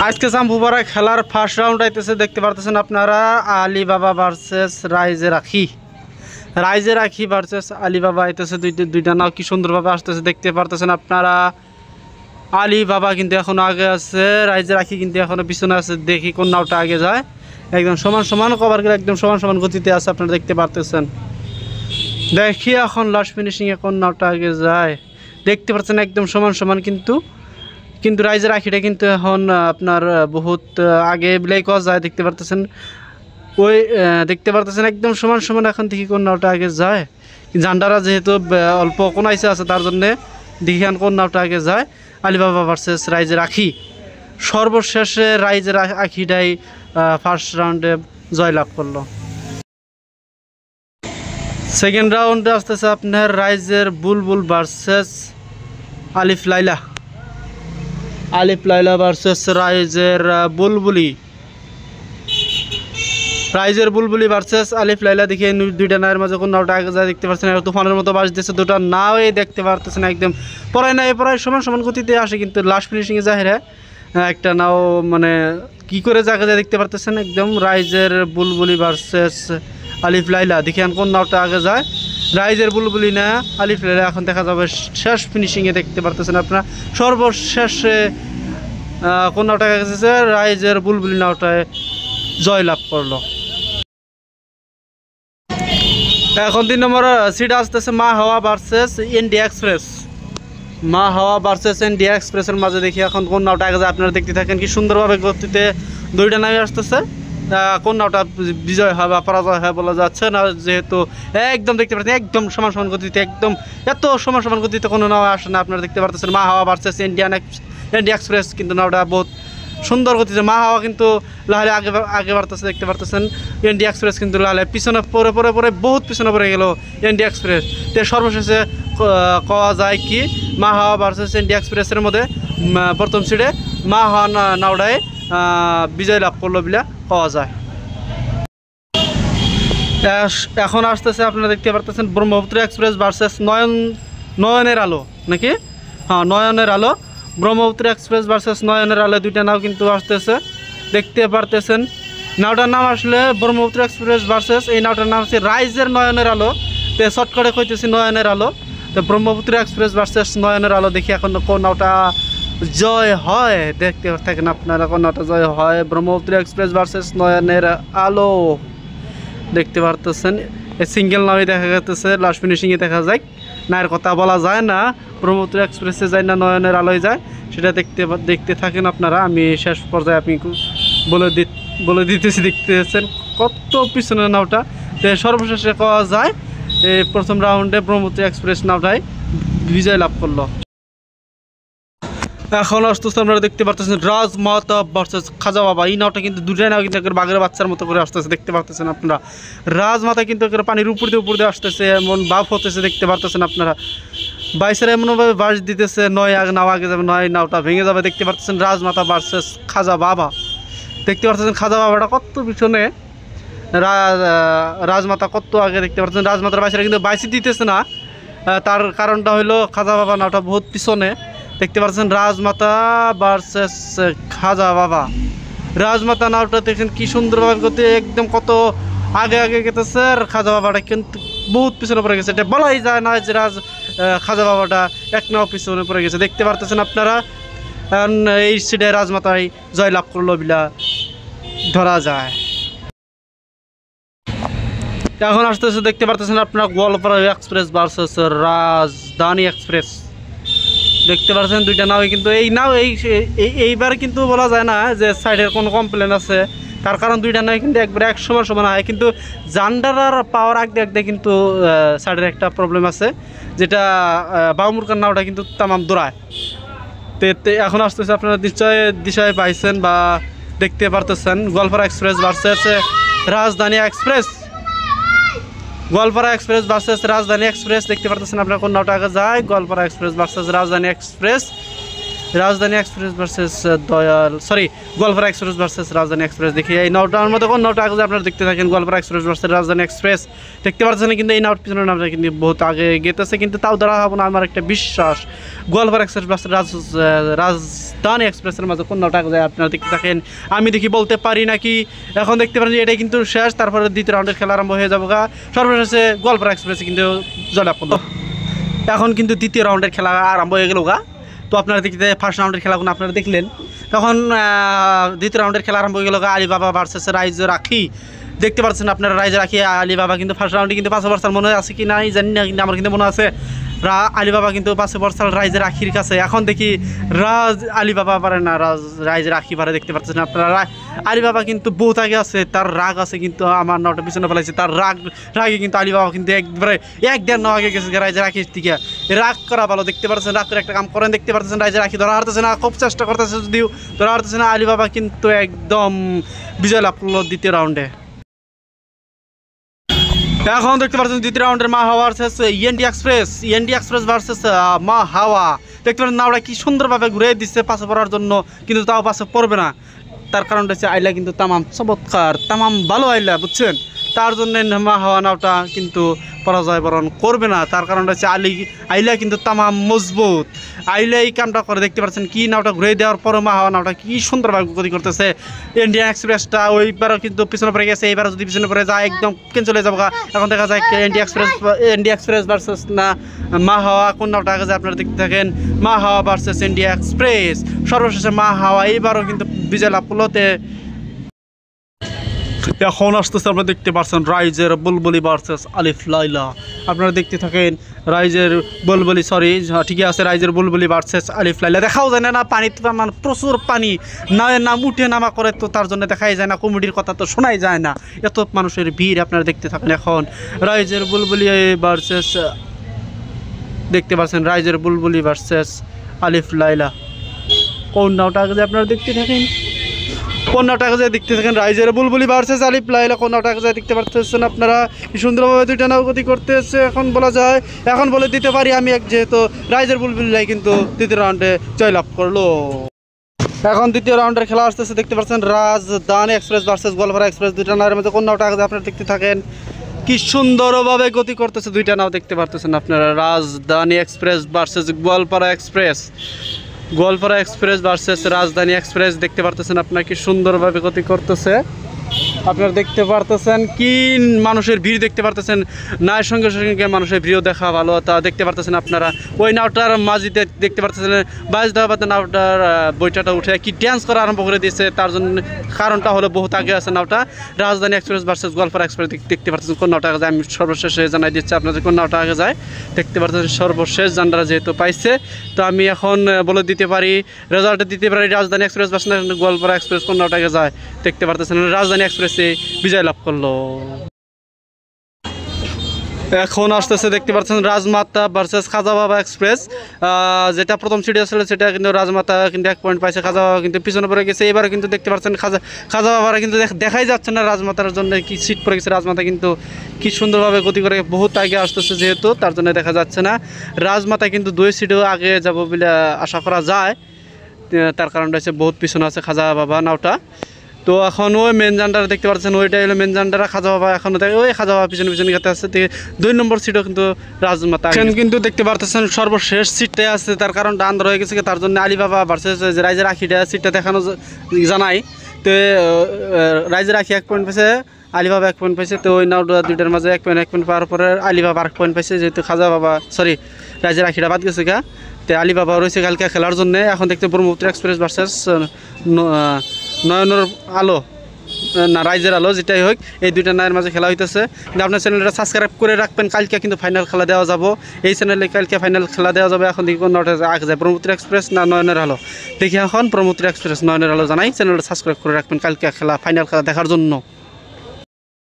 আজকে জাম্বুপাড়া খেলার first round আইতেছে, দেখতে পারতেছেন আপনারা। আলিবাবা ভার্সেস রাইজে রাখি ভার্সেস আলিবাবা আইতেছে। দুইটা নাও কি সুন্দরভাবে আসতেছে, দেখতে পারতেছেন আপনারা। আলিবাবা কিন্তু এখনো আগে আছে, রাইজে রাখি কিন্তু এখনো পিছনে আছে। দেখি কোন নাওটা আগে যায়। একদম সমান কভার করে একদম সমান গতিতে আছে, আপনারা দেখতে পারতেছেন। দেখি এখন লাস্ট ফিনিশিংয়ে কোন নাওটা আগে যায়। দেখতে পাচ্ছেন একদম সমান কিন্তু রাইজের রাখিটা কিন্তু এখন আপনার বহুত আগে ব্লেক হওয়া যায়, দেখতে পারতেছেন। দেখতে পারতেছেন একদম সমান এখন দেখি কোন নাওটা আগে যায়। জান্ডারা যেহেতু অল্প কোনাইছে আছে, তার জন্যে দেখি কোন নাওটা আগে যায়। আলিবাবা ভার্সেস রাইজের রাখি। সর্বশেষে রাইজের রাখিটাই ফার্স্ট রাউন্ডে জয়লাভ করলো। সেকেন্ড রাউন্ডে আসতেছে আপনার রাইজের বুলবুল ভার্সেস আলিফ লাইলা ভার্সেস রাইজের বুলবুলি ভার্সেস আলিফ লাইলা। দেখি দুইটা নায়ের মাঝে কোন নাওটা আগে যায়, দেখতে পাচ্ছেন। তুফানের মতো বাস দিচ্ছে, দুটো নাও দেখতে পারতেছেন একদম প্রায় সমান গতিতে আসে, কিন্তু লাস্ট ফিনিশিংয়ে জাহিরে একটা নাও মানে কি করে জায়গা যায় দেখতে পারতেছেন। একদম রাইজের বুলবুলি ভার্সেস আলিফ লাইলা। দেখি কোন নাওটা আগে যায়। রাইজের বুলবুলি না আলিফ লাইলা। এখন দেখা যাবে শেষ ফিনিশিংয়ে, দেখতে পারতেছেন আপনারা। সর্বশেষে কোন নাওটা আগে গেছে, রাইজের বুলবুলি নাওটায় জয়লাভ করলো। এখন 3 নম্বর সিট আসতেছে মা হাওয়া ভার্সেস ইন্ডিয়া এক্সপ্রেসের মাঝে। দেখি এখন কোন নাওটা আগে যায়, আপনারা দেখতে থাকেন। কি সুন্দরভাবে গতিতে দুইটা নামে আসতেছে। কোন নাওটা বিজয় হয় বা পরাজয় হয় বলা যাচ্ছে না, যেহেতু একদম দেখতে পাচ্ছেন একদম সমান গতিতে, একদম এত সমান গতিতে কোনো নাও আসে না। আপনারা দেখতে পারতেছেন মা হাওয়া ভার্সেস ইন্ডিয়া এক্সপ্রেস। কিন্তু নাওটা বহুত সুন্দর গতিতে। মা হাওয়া কিন্তু লাহালে আগে বাড়তেছে, দেখতে পারতেছেন। ইন্ডিয়া এক্সপ্রেস কিন্তু লাহালে পিছনে পরে বহুত পিছনে পড়ে গেল ইন্ডিয়া এক্সপ্রেস। তো সর্বশেষে কওয়া যায় কি মা হাওয়া ভার্সেস ইন্ডিয়া এক্সপ্রেসের মধ্যে প্রথম সিটে মা হাওয়া নাওডায় বিজয় লাভ করলো বলে পাওয়া যায়। এখন আসতেছে আপনারা দেখতে পারতেছেন ব্রহ্মপুত্র এক্সপ্রেস ভার্সেস নয়নের আলো নাকি, হ্যাঁ নয়নের আলো। ব্রহ্মপুত্র এক্সপ্রেস ভার্সেস নয়নের আলো, দুইটা নাও কিন্তু আসতেছে, দেখতে পারতেছেন। নাওটার নাম আসলে ব্রহ্মপুত্র এক্সপ্রেস ভার্সেস, এই নাওটার নাম হচ্ছে রাইজের নয়নের আলো। তো শর্টকাটে কইতেছি নয়নের আলো। তো ব্রহ্মপুত্র এক্সপ্রেস ভার্সেস নয়নের আলো। দেখি এখন কোন নাওটা জয় হয়, দেখতে থাকেন আপনারা কোন নাওটা জয় হয়। ব্রহ্মপুত্র এক্সপ্রেস ভার্সেস নয়নের আলো, দেখতে পারতেছেন। সিঙ্গেল নামে দেখা যাচ্ছে, লাস্ট ফিনিশিংয়ে দেখা যায়। নায়ের কথা বলা যায় না, ব্রহ্মপুত্র এক্সপ্রেসে যায় না নয়নের আলোয় যায়, সেটা দেখতে থাকেন আপনারা। আমি শেষ পর্যায়ে আপনি বলে দিতেছি, দেখতেছেন কত পিছনের নাওটা। তো সর্বশেষে পাওয়া যায় এই প্রথম রাউন্ডে ব্রহ্মপুত্র এক্সপ্রেস নাওটাই বিজয় লাভ করলো। এখন আসতেছে আপনারা দেখতে পারতেছেন রাজমাতা ভার্সেস খাজা বাবা। এই নাওটা কিন্তু দুটাই নাও কিন্তু বাঘের বাচ্চার মতো করে আসতেছে, দেখতে পারতেছেন আপনারা। রাজমাতা কিন্তু পানির উপর দিয়ে আসতেছে, এমন বাপ হতেছে, দেখতে পারতেছেন আপনারা। বাইসের এমনভাবে বাস দিতেছে, নাও আগে যাবে, নাওটা ভেঙে যাবে, দেখতে পারতেছেন। রাজমাতা ভার্সেস খাজা বাবা, দেখতে পারতেছেন। খাজা বাবাটা কত পিছনে, রাজমাতা কত আগে, দেখতে পাচ্ছেন। রাজমাতার বাইসেরা কিন্তু বাইসি দিতেছে না, তার কারণটা হলো খাজা বাবা নাওটা বহুত পিছনে, দেখতে পাচ্ছেন। রাজমাতা ভার্সেস খাজা বাবা। রাজমাতা নাওটা দেখেন কি সুন্দরভাবে করতে, একদম কত আগে গেতেছে। আর খাজা বাবাটা কিন্তু বহুত পিছনে পড়ে গেছে। এটা বলাই যায় না যে খাজা বাবাটা এক নাও পিছনে পড়ে গেছে, দেখতে পারতেছেন আপনারা। এই সিটে রাজমাতায় জয়লাভ করলো বিলা ধরা যায়। এখন আসতেছে দেখতে পারতেছেন আপনারা গোয়ালপাড়া এক্সপ্রেস ভার্সেস রাজধানী এক্সপ্রেস, দেখতে পাচ্ছেন। দুইটা নাও কিন্তু এইবার কিন্তু বলা যায় না যে সাইডের কোনো কমপ্লেন আছে, তার কারণ দুইটা নাও কিন্তু একবারে এক সমান হয়। কিন্তু জান্ডারার পাওয়ার আগে কিন্তু সাইডের একটা প্রবলেম আছে, যেটা বাউমুরকার নাওটা কিন্তু তামাম দৌড়ায়। তো এখন আসতেছে আপনারা দিশায় পাইছেন বা দেখতে পারতেছেন গোয়ালপাড়া এক্সপ্রেস ভার্সেস রাজধানী এক্সপ্রেস। গোয়ালপাড়া এক্সপ্রেস ভার্সেস রাজধানী এক্সপ্রেস, দেখতে পারতেছেন আপনারা কোন নাওটা আগে যায়। গোয়ালপাড়া এক্সপ্রেস ভার্সেস রাজধানী express versus Goalpara express versus রাজধানী এক্সপ্রেস। দেখি এই নাওটার মধ্যে কোন নাওটা আগে যায় আপনারা দেখতে থাকেন। গোয়ালপাড়া এক্সপ্রেস ভার্সেস রাজধানী এক্সপ্রেস, দেখতে পাচ্ছেন। কিন্তু এই নাওট পিছনের নামটা কিন্তু বহুত আগে গেতেছে, কিন্তু তাও দাঁড়া হবো না আমার একটা বিশ্বাস। গোয়ালপাড়া এক্সপ্রেস ভার্সেস রাজধানী এক্সপ্রেসের মাঝে কোন নাওটা যায় আপনারা দেখতে থাকেন। আমি দেখি বলতে পারি নাকি। এখন দেখতে পারেন যে এটাই কিন্তু শেষ, তারপরে দ্বিতীয় রাউন্ডের খেলা আরম্ভ হয়ে যাবো। সর্বশেষে গোয়ালপাড়া এক্সপ্রেসে কিন্তু জয়লাভ করলো। এখন কিন্তু দ্বিতীয় রাউন্ডের খেলা আরম্ভ হয়ে গেল গা। তো আপনারা দেখতে ফার্স্ট রাউন্ডের খেলাগুলো আপনারা দেখলেন। তখন দ্বিতীয় রাউন্ডের খেলা আরম্ভ হয়ে গেল আলিবাবা ভার্সেস রাইজ রাখি। দেখতে পাচ্ছেন আপনারা রাইজ রাখি আলিবাবা কিন্তু ফার্স্ট রাউন্ডে কিন্তু 5 ওভার মনে আছে কি নাই জানি না, কিন্তু আমার কিন্তু মনে আছে আলিবাবা কিন্তু 5 ওভার রাইজ রাখির কাছে। এখন দেখি আলিবাবা পারে না, রাইজ রাখি পারে। দেখতে পাচ্ছেন আপনারা আলিবাবা কিন্তু বহুত আগে আছে, তার রাগ আছে, কিন্তু আমার নাওটা পিছনে ফেলাইছে। তার রাগে কিন্তু আলিবাবা কিন্তু একবারে 1-1.5 নাও আগে গেছে রাইজ রাখির থেকে। রাগ করা ভালো। দেখতে পাচ্ছেন রাগ করে একটা কাম করেন। দেখতে পাচ্ছেন রাইজ রাখি ধরা হারতেছে না, খুব চেষ্টা করতেছে যদিও ধরা হারতেছে না। আলিবাবা কিন্তু একদম বিজয় লাভ করলো দ্বিতীয় রাউন্ডে। এখন দেখতে পাচ্ছেন দ্বিতীয় রাউন্ডের মা হাওয়া ভার্সেস ইএনডি এক্সপ্রেস ভার্সেস মা হাওয়া। দেখতে পাচ্ছেন নাওটা কি সুন্দরভাবে ঘুরে দিচ্ছে পাশে পড়ার জন্য, কিন্তু তাও পাশে পড়বে না। তার কারণটা হচ্ছে আইলা কিন্তু তামাম চমৎকার, তামাম ভালো আইলা, বুঝছেন। তার জন্য মা হাওয়া নাওটা কিন্তু পরাজয় বরণ করবে না। তার কারণটা হচ্ছে আইলা কিন্তু তামাম মজবুত। আইলা এই কামটা করে। দেখতে পাচ্ছেন কি নাওটা ঘুরে দেওয়ার পরে মা হাওয়া নাওটা কি সুন্দরভাবে গতি করতেছে। ইন্ডিয়ান এক্সপ্রেসটা ওইবারও কিন্তু পিছনে পড়ে গেছে, এইবার যদি পিছনে পড়ে যায় একদম ক্যান্সেল হয়ে যাবো। এখন দেখা যায় ইন্ডিয়া এক্সপ্রেস ভার্সেস না মা হাওয়া, কোন নাওটা আগে যায় আপনারা দেখতে থাকেন। মা হাওয়া ভার্সেস ইন্ডিয়া এক্সপ্রেস। সর্বশেষে মা হাওয়া এইবারও কিন্তু বিজয় লাভ করলোতে। এখন আসতেছে আপনারা দেখতে পাচ্ছেন রাইজের বুলবুলি ভার্সেস আলিফ লাইলা। আপনারা দেখতে থাকেন রাইজের বুলবুলি, সরি ঠিকই আছে, রাইজের বুলবুলি ভার্সেস আলিফ লাইলা। দেখাও যায় না, পানিতে মানে প্রচুর পানি, নাম উঠে নামা করে, তো তার জন্য দেখাই যায় না, কমেডির কথা তো শোনাই যায় না, এত মানুষের ভিড়। আপনারা দেখতে থাকেন এখন রাইজের বুলবুলি ভার্সেস, দেখতে পাচ্ছেন রাইজের বুলবুলি ভার্সেস আলিফ লাইলা। কোন নাওটা আগে আপনারা দেখতে থাকেন, কোন নাওটা আগে দেখতে থাকেন রাইজের বুলবুলি ভার্সেস আলিফ লাইলা। কোন নাওটা আগে দেখতে পাচ্ছেন আপনারা কি সুন্দরভাবে দুইটা নাও গতি করতেছে। এখন বলা যায়, এখন বলে দিতে পারি আমি যেহেতু রাইজের বুলবুলিলাই কিন্তু দ্বিতীয় রাউন্ডে জয়লাভ করলো। এখন দ্বিতীয় রাউন্ডের খেলা আসতেছে। দেখতে পাচ্ছেন রাজধানী এক্সপ্রেস ভার্সেস গোয়ালপাড়া এক্সপ্রেস। দুইটা নাওয়ের মধ্যে কোন নাওটা আগে আপনারা দেখতে থাকেন কি সুন্দরভাবে গতি করতেছে দুইটা নাও। দেখতে পাচ্ছেন আপনারা রাজধানী express versus Goalpara express, Goalpara express versus রাজধানী এক্সপ্রেস। দেখতে পারতেছেন আপনারা কি সুন্দরভাবে গতি করতেছে। আপনারা দেখতে পারতেছেন কি মানুষের ভিড়, দেখতে পারতেছেন নায়ের সঙ্গে সঙ্গে মানুষের ভিড়ও দেখা ভালো। তা দেখতে পারতেছেন আপনারা ওই নাওটার মাঝিতে দেখতে পারতেছেন বাইজদাবাদে নাওটার বইটাটা উঠে কি ড্যান্স করা আরম্ভ করে দিয়েছে। তার জন্য কারণটা হলো বহুত আগে আছে নাওটা। রাজধানী এক্সপ্রেস ভার্সেস গোয়ালপাড়া এক্সপ্রেস। দেখতে পারতেছেন কোন নাওটা আগে যায়, আমি সর্বশেষে জানাই দিচ্ছি আপনাদের কোন নাওটা আগে যায়। দেখতে পারতেছেন সর্বশেষ জানরা যেহেতু পাইছে, তো আমি এখন বলে দিতে পারি, রেজাল্ট দিতে পারি রাজধানী এক্সপ্রেস ভার্সেস গোয়ালপাড়া এক্সপ্রেস কোন নাওটা আগে যায়। দেখতে পারতেছেন রাজধানী এক্সপ্রেস বিজয় লাভ করলো। এখন আসতেছে দেখতে পাচ্ছেন রাজমাতা ভার্সেস খাজা বাবা এক্সপ্রেস। যেটা প্রথম সিটে ছিল সেটা কিন্তু রাজমাতা কিন্তু 1 পয়েন্ট পাইছে, খাজা বাবা কিন্তু পিছনে পড়ে গেছে। এবারে কিন্তু দেখতে পাচ্ছেন খাজা বাবারা কিন্তু দেখাই যাচ্ছে না রাজমাতার জন্য কি সিট পড়ে গেছে। রাজমাতা কিন্তু কি সুন্দরভাবে গতি করে বহুত আগে আসতেছে যেহেতু, তার জন্য দেখা যাচ্ছে না। রাজমাতা কিন্তু 2 সিটেও আগে যাব বলে আশা করা যায়। তার কারণটা হচ্ছে বহুত পিছনে আছে খাজা বাবা নাওটা। তো এখন ওই মেন জান্ডার দেখতে পাচ্ছেন, ওইটাই হলো মেন জান্ডারা। খাজা বাবা এখনও দেখে ওই খাজা বাবা পিছনে পিছনে গেতে আসছে। 2 নম্বর সিটও কিন্তু রাজমাতা কিন্তু দেখতে পারতেছেন সর্বশেষ সিটটাই আছে। তার কারণ ডান হয়ে গেছে, তার জন্য আলিবাবা ভার্সেস রাইজের আখিটা সিটটা দেখানো জানাই। তো রাইজের আখি 1 পয়েন্ট পাইছে, আলিবাবা 1 পয়েন্ট পাইছে। তো ওই নাওটা দুইটার মাঝে 1 পয়েন্ট পাওয়ার পরে আলিবাবা 1 পয়েন্ট পাইছে, যেহেতু খাজা বাবা সরি রাইজের আখিটা বাদ গেছে গা। তো আলিবাবা রয়েছে কালকে খেলার জন্য। এখন দেখতে ব্রহ্মপুত্র এক্সপ্রেস ভার্সেস নয়নের আলো না রাইজের আলো, যেটাই হোক, এই দুইটা নায়ের মাঝে খেলা হইতেছে। কিন্তু আপনার চ্যানেলটা সাবস্ক্রাইব করে রাখবেন, কালকে কিন্তু ফাইনাল খেলা দেওয়া যাব। এই চ্যানেলে কালকে ফাইনাল খেলা দেওয়া যাবে। এখন দেখি কোন নাওটা আগে যায়, ব্রহ্মপুত্র এক্সপ্রেস না নয়নের আলো। দেখি এখন ব্রহ্মপুত্র এক্সপ্রেস নয়নের আলো জানাই। চ্যানেলটা সাবস্ক্রাইব করে রাখবেন কালকে ফাইনাল খেলা দেখার জন্য।